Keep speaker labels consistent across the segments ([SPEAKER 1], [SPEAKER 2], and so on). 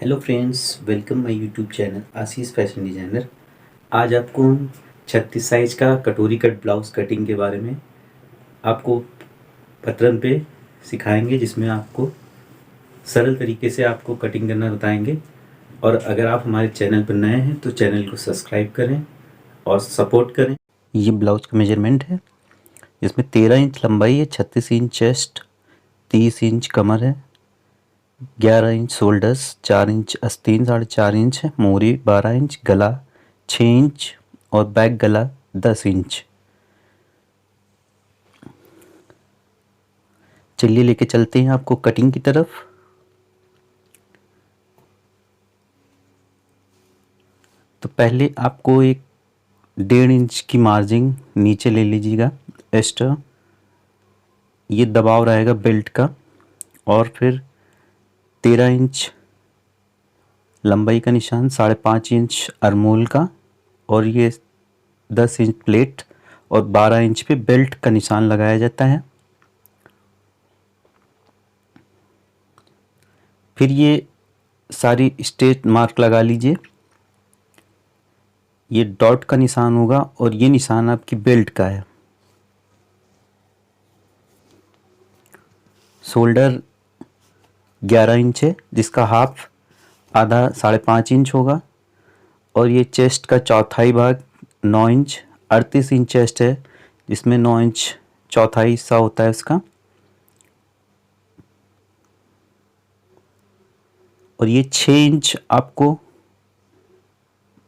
[SPEAKER 1] Hello friends, welcome my YouTube channel Ashish fashion designer. आज आपको हम 36 साइज का कटोरी कट ब्लाउज़ कटिंग के बारे में आपको पतरन पे सिखाएंगे, जिसमें आपको सरल तरीके से आपको कटिंग करना बताएंगे। और अगर आप हमारे चैनल पर नए हैं तो चैनल को सब्सक्राइब करें और सपोर्ट करें। ये ब्लाउज़ का मेजरमेंट है, इसमें 13 इंच लंबाई है, 36 इंच चेस्ट, 30 इंच कमर है, 11 इंच शोल्डर्स, 4 इंच आस्तीन, 4.5 इंच है, मोरी 12 इंच, गला 6 इंच और बैक गला 10 इंच। चलिए लेके चलते हैं आपको कटिंग की तरफ। तो पहले आपको एक 1.5 इंच की मार्जिन नीचे ले लीजिएगा एक्स्ट्रा, ये दबाव रहेगा बेल्ट का। और फिर 13 इंच लंबाई का निशान, 5.5 इंच अरमोल का, और ये 10 इंच प्लेट और 12 इंच पे बेल्ट का निशान लगाया जाता है। फिर ये सारी स्ट्रेट मार्क लगा लीजिए, ये डॉट का निशान होगा और ये निशान आपकी बेल्ट का है। शोल्डर 11 इंच है, जिसका हाफ आधा 5.5 इंच होगा। और ये चेस्ट का चौथाई भाग 9 इंच, 38 इंच चेस्ट है, जिसमें 9 इंच चौथाई हिस्सा होता है उसका। और ये 6 इंच आपको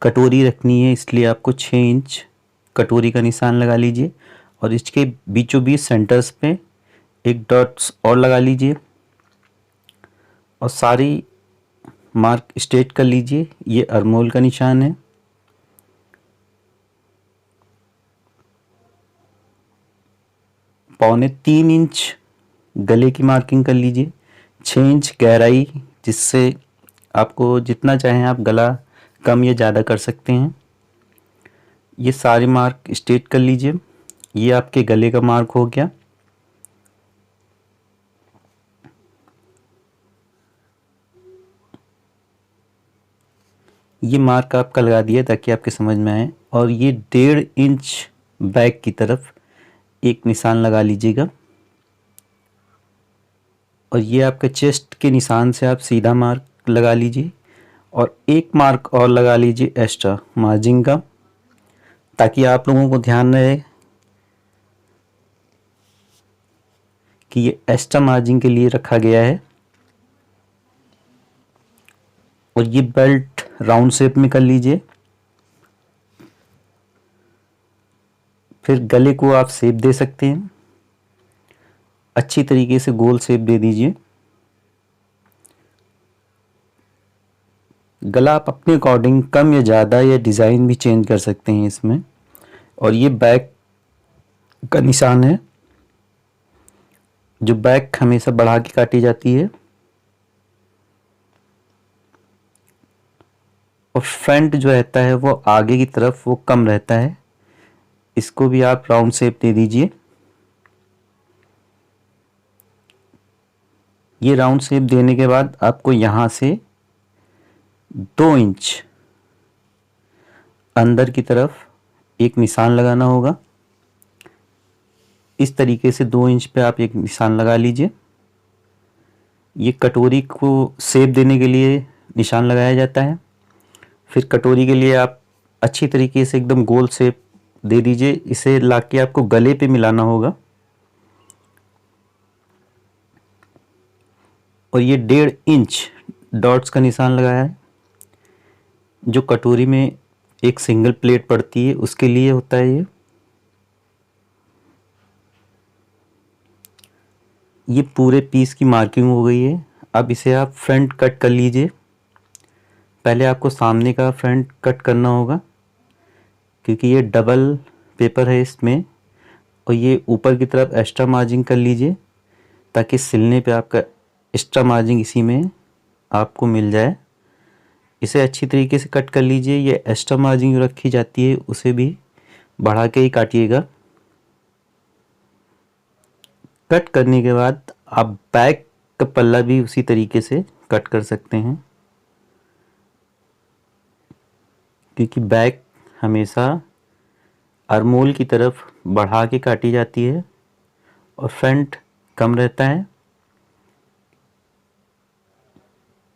[SPEAKER 1] कटोरी रखनी है, इसलिए आपको 6 इंच कटोरी का निशान लगा लीजिए। और इसके बीचों बीच सेंटर्स पे एक डॉट्स और लगा लीजिए और सारी मार्क स्ट्रेट कर लीजिए। ये अरमोल का निशान है। पौने 3 इंच गले की मार्किंग कर लीजिए, 6 इंच गहराई, जिससे आपको जितना चाहें आप गला कम या ज़्यादा कर सकते हैं। ये सारे मार्क स्ट्रेट कर लीजिए। ये आपके गले का मार्क हो गया। ये मार्क आपका लगा दिया ताकि आपके समझ में आए। और ये 1.5 इंच बैक की तरफ एक निशान लगा लीजिएगा। और ये आपके चेस्ट के निशान से आप सीधा मार्क लगा लीजिए और एक मार्क और लगा लीजिए एक्स्ट्रा मार्जिन का, ताकि आप लोगों को ध्यान रहे कि ये एक्स्ट्रा मार्जिन के लिए रखा गया है। और ये बेल्ट राउंड शेप में कर लीजिए। फिर गले को आप शेप दे सकते हैं, अच्छी तरीके से गोल शेप दे दीजिए। गला आप अपने अकॉर्डिंग कम या ज़्यादा या डिज़ाइन भी चेंज कर सकते हैं इसमें। और ये बैक का निशान है, जो बैक हमेशा बढ़ा के काटी जाती है। और फ्रंट जो रहता है वो आगे की तरफ वो कम रहता है, इसको भी आप राउंड शेप दे दीजिए। ये राउंड शेप देने के बाद आपको यहाँ से 2 इंच अंदर की तरफ एक निशान लगाना होगा। इस तरीके से 2 इंच पे आप एक निशान लगा लीजिए। ये कटोरी को शेप देने के लिए निशान लगाया जाता है। फिर कटोरी के लिए आप अच्छी तरीके से एकदम गोल शेप दे दीजिए। इसे लाके आपको गले पे मिलाना होगा। और ये 1.5 इंच डॉट्स का निशान लगाया है, जो कटोरी में एक सिंगल प्लेट पड़ती है उसके लिए होता है ये पूरे पीस की मार्किंग हो गई है। अब इसे आप फ्रंट कट कर लीजिए। पहले आपको सामने का फ्रंट कट करना होगा, क्योंकि ये डबल पेपर है इसमें। और ये ऊपर की तरफ एक्स्ट्रा मार्जिन कर लीजिए, ताकि सिलने पे आपका एक्स्ट्रा मार्जिन इसी में आपको मिल जाए। इसे अच्छी तरीके से कट कर लीजिए। ये एक्स्ट्रा मार्जिन रखी जाती है उसे भी बढ़ा के ही काटिएगा। कट करने के बाद आप बैक का पल्ला भी उसी तरीके से कट कर सकते हैं। क्योंकि बैक हमेशा आर्मोल की तरफ बढ़ा के काटी जाती है और फ्रंट कम रहता है।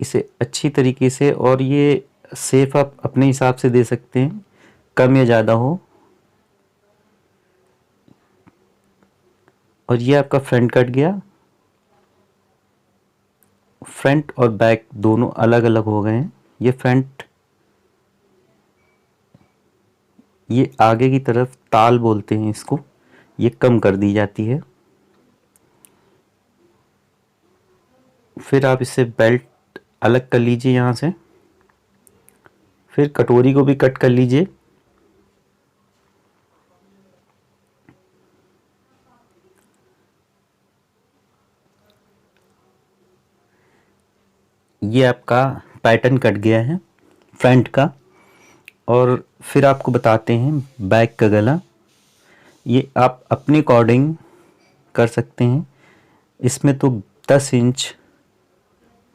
[SPEAKER 1] इसे अच्छी तरीके से, और ये शेप आप अपने हिसाब से दे सकते हैं, कम या ज़्यादा हो। और ये आपका फ्रंट कट गया। फ्रंट और बैक दोनों अलग अलग हो गए हैं। ये फ्रंट, ये आगे की तरफ ताल बोलते हैं इसको, ये कम कर दी जाती है। फिर आप इससे बेल्ट अलग कर लीजिए यहाँ से। फिर कटोरी को भी कट कर लीजिए। ये आपका पैटर्न कट गया है फ्रंट का। और फिर आपको बताते हैं बैक का गला। ये आप अपने अकॉर्डिंग कर सकते हैं। इसमें तो 10 इंच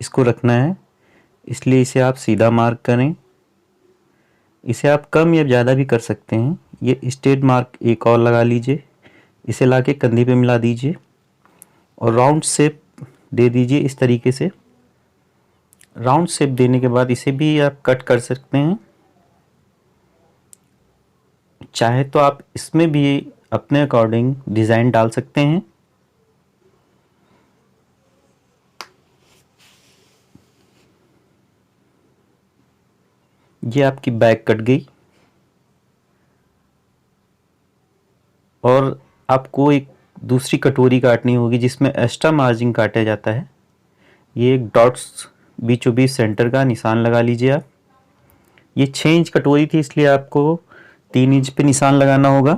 [SPEAKER 1] इसको रखना है, इसलिए इसे आप सीधा मार्क करें। इसे आप कम या ज़्यादा भी कर सकते हैं। ये स्ट्रेट मार्क एक और लगा लीजिए, इसे लाके कंधे पे मिला दीजिए और राउंड शेप दे दीजिए इस तरीके से। राउंड शेप देने के बाद इसे भी आप कट कर सकते हैं। चाहे तो आप इसमें भी अपने अकॉर्डिंग डिज़ाइन डाल सकते हैं। ये आपकी बैक कट गई। और आपको एक दूसरी कटोरी काटनी होगी जिसमें एक्स्ट्रा मार्जिन काटा जाता है। ये एक डॉट्स बीचों बीच सेंटर का निशान लगा लीजिए आप। ये 6 इंच कटोरी थी, इसलिए आपको 3 इंच पे निशान लगाना होगा।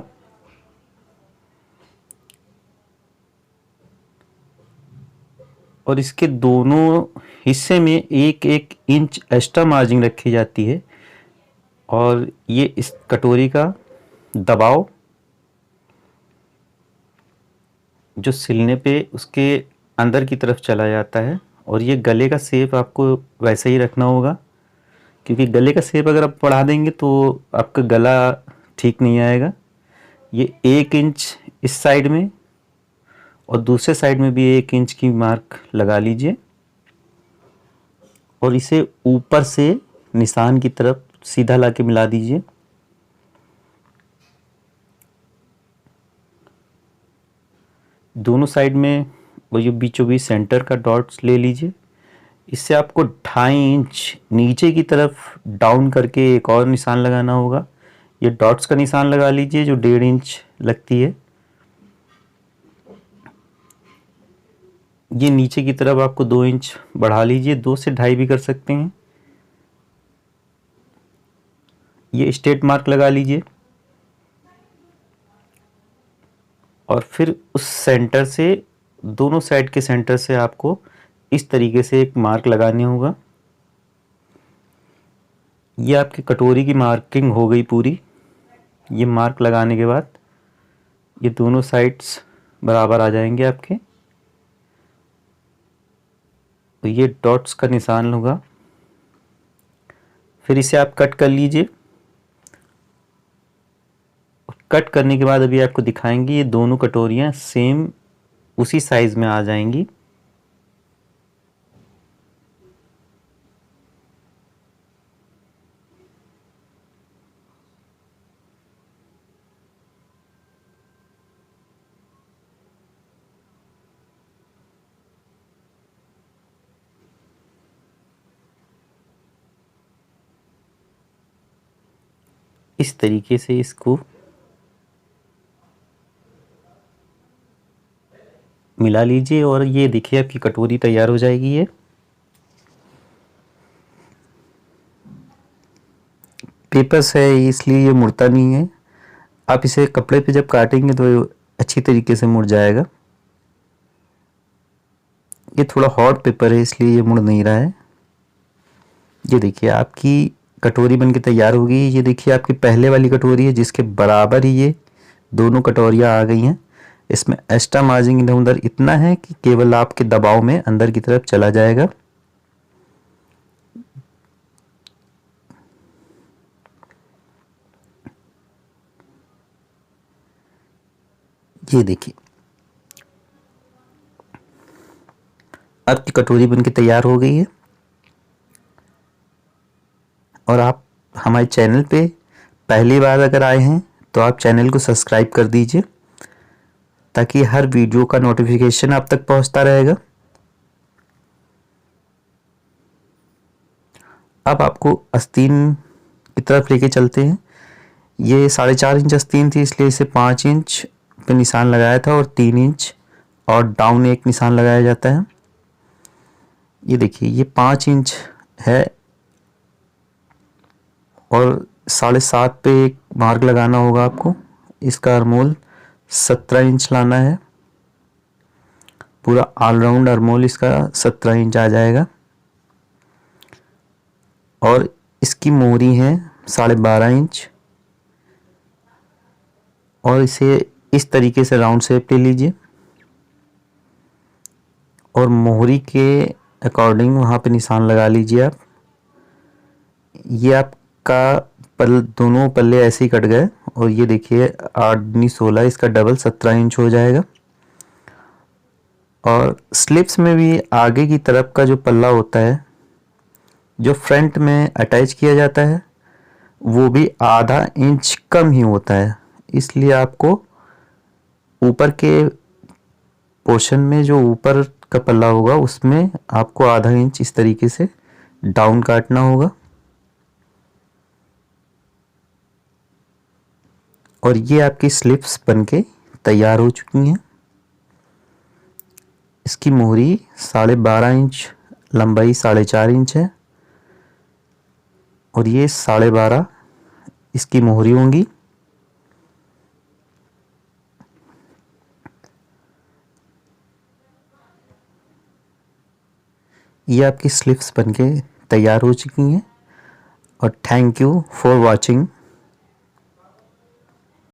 [SPEAKER 1] और इसके दोनों हिस्से में एक एक इंच एक्स्ट्रा मार्जिन रखी जाती है। और ये इस कटोरी का दबाव जो सिलने पे उसके अंदर की तरफ चला जाता है। और ये गले का शेप आपको वैसे ही रखना होगा, क्योंकि गले का शेप अगर आप बढ़ा देंगे तो आपका गला ठीक नहीं आएगा। ये 1 इंच इस साइड में और दूसरे साइड में भी 1 इंच की मार्क लगा लीजिए और इसे ऊपर से निशान की तरफ सीधा लाके मिला दीजिए। दोनों साइड में वो जो बीचों बीच सेंटर का डॉट्स ले लीजिए। इससे आपको 2.5 इंच नीचे की तरफ डाउन करके एक और निशान लगाना होगा। ये डॉट्स का निशान लगा लीजिए जो 1.5 इंच लगती है। ये नीचे की तरफ आपको 2 इंच बढ़ा लीजिए, 2 से 2.5 भी कर सकते हैं। ये स्ट्रेट मार्क लगा लीजिए और फिर उस सेंटर से, दोनों साइड के सेंटर से आपको इस तरीके से एक मार्क लगानी होगा। ये आपकी कटोरी की मार्किंग हो गई पूरी। ये मार्क लगाने के बाद ये दोनों साइड्स बराबर आ जाएंगे आपके। तो ये डॉट्स का निशान होगा। फिर इसे आप कट कर लीजिए। कट करने के बाद अभी आपको दिखाएंगे ये दोनों कटोरियाँ सेम उसी साइज में आ जाएंगी। इस तरीके से इसको मिला लीजिए और ये देखिए आपकी कटोरी तैयार हो जाएगी। ये पेपर्स है इसलिए ये मुड़ता नहीं है। आप इसे कपड़े पे जब काटेंगे तो अच्छी तरीके से मुड़ जाएगा। ये थोड़ा हॉट पेपर है इसलिए ये मुड़ नहीं रहा है। ये देखिए आपकी कटोरी बनके तैयार हो गई। ये देखिए आपकी पहले वाली कटोरी है जिसके बराबर ही ये दोनों कटोरियाँ आ गई हैं। इसमें एक्स्ट्रा मार्जिन इधर उधर इतना है कि केवल आपके दबाव में अंदर की तरफ चला जाएगा। ये देखिए आपकी कटोरी बनके तैयार हो गई है। और आप हमारे चैनल पे पहली बार अगर आए हैं तो आप चैनल को सब्सक्राइब कर दीजिए, ताकि हर वीडियो का नोटिफिकेशन आप तक पहुंचता रहेगा। अब आपको आस्तीन की तरफ लेके चलते हैं। ये 4.5 इंच आस्तीन थी, इसलिए इसे 5 इंच पे निशान लगाया था और 3 इंच और डाउन एक निशान लगाया जाता है। ये देखिए ये 5 इंच है और 7.5 पे एक मार्क लगाना होगा आपको। इसका आर्मोल 17 इंच लाना है। पूरा ऑलराउंड आर्मोल इसका 17 इंच आ जाएगा। और इसकी मोहरी है 12.5 इंच। और इसे इस तरीके से राउंड शेप ले लीजिए और मोहरी के अकॉर्डिंग वहाँ पे निशान लगा लीजिए आप। ये आपका दोनों पल्ले ऐसे ही कट गए और ये देखिए 8 दूनी 16, इसका डबल 17 इंच हो जाएगा। और स्लिप्स में भी आगे की तरफ का जो पल्ला होता है, जो फ्रंट में अटैच किया जाता है, वो भी आधा इंच कम ही होता है। इसलिए आपको ऊपर के पोर्शन में जो ऊपर का पल्ला होगा उसमें आपको आधा इंच इस तरीके से डाउन काटना होगा। और ये आपकी स्लिप्स बनके तैयार हो चुकी हैं। इसकी मोहरी 12.5 इंच, लंबाई 4.5 इंच है और ये 12.5 इसकी मोहरी होंगी। ये आपकी स्लिप्स बनके तैयार हो चुकी हैं। और थैंक यू फॉर वॉचिंग।